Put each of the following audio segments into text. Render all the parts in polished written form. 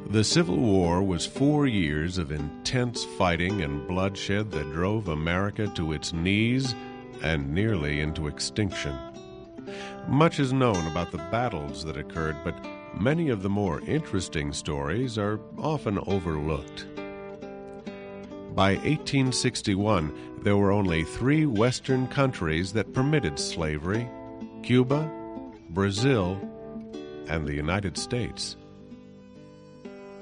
The Civil War was 4 years of intense fighting and bloodshed that drove America to its knees and nearly into extinction. Much is known about the battles that occurred, but many of the more interesting stories are often overlooked. By 1861, there were only 3 Western countries that permitted slavery: Cuba, Brazil, and the United States.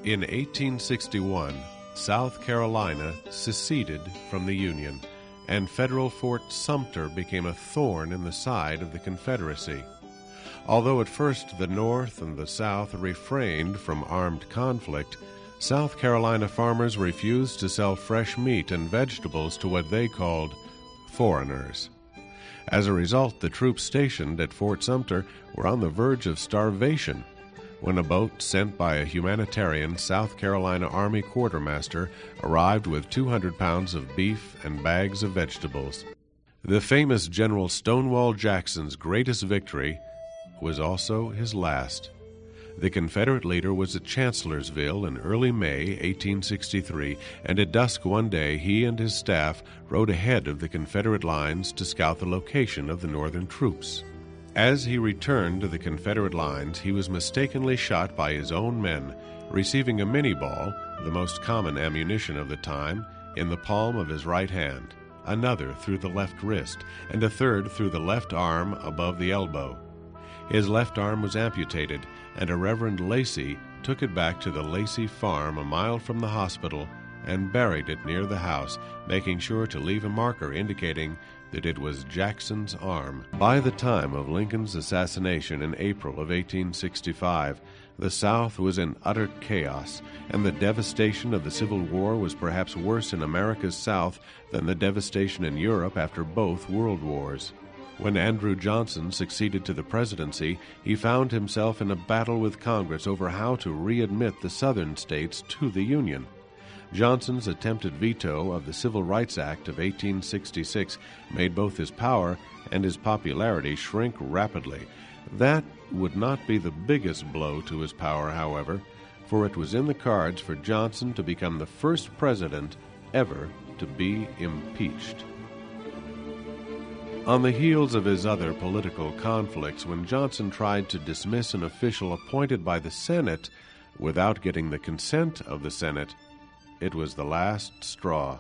In 1861, South Carolina seceded from the Union, and federal Fort Sumter became a thorn in the side of the Confederacy. Although at first the North and the South refrained from armed conflict, South Carolina farmers refused to sell fresh meat and vegetables to what they called foreigners. As a result, the troops stationed at Fort Sumter were on the verge of starvation when a boat sent by a humanitarian South Carolina Army quartermaster arrived with 200 pounds of beef and bags of vegetables. The famous General Stonewall Jackson's greatest victory was also his last. The Confederate leader was at Chancellorsville in early May 1863, and at dusk one day he and his staff rode ahead of the Confederate lines to scout the location of the Northern troops. As he returned to the Confederate lines, he was mistakenly shot by his own men, receiving a minie-ball, the most common ammunition of the time, in the palm of his right hand, another through the left wrist, and a third through the left arm above the elbow. His left arm was amputated, and a Reverend Lacey took it back to the Lacey farm a mile from the hospital and buried it near the house, making sure to leave a marker indicating that it was Jackson's arm. By the time of Lincoln's assassination in April of 1865, the South was in utter chaos, and the devastation of the Civil War was perhaps worse in America's South than the devastation in Europe after both World Wars. When Andrew Johnson succeeded to the presidency, he found himself in a battle with Congress over how to readmit the Southern states to the Union. Johnson's attempted veto of the Civil Rights Act of 1866 made both his power and his popularity shrink rapidly. That would not be the biggest blow to his power, however, for it was in the cards for Johnson to become the first president ever to be impeached. On the heels of his other political conflicts, when Johnson tried to dismiss an official appointed by the Senate without getting the consent of the Senate, it was the last straw.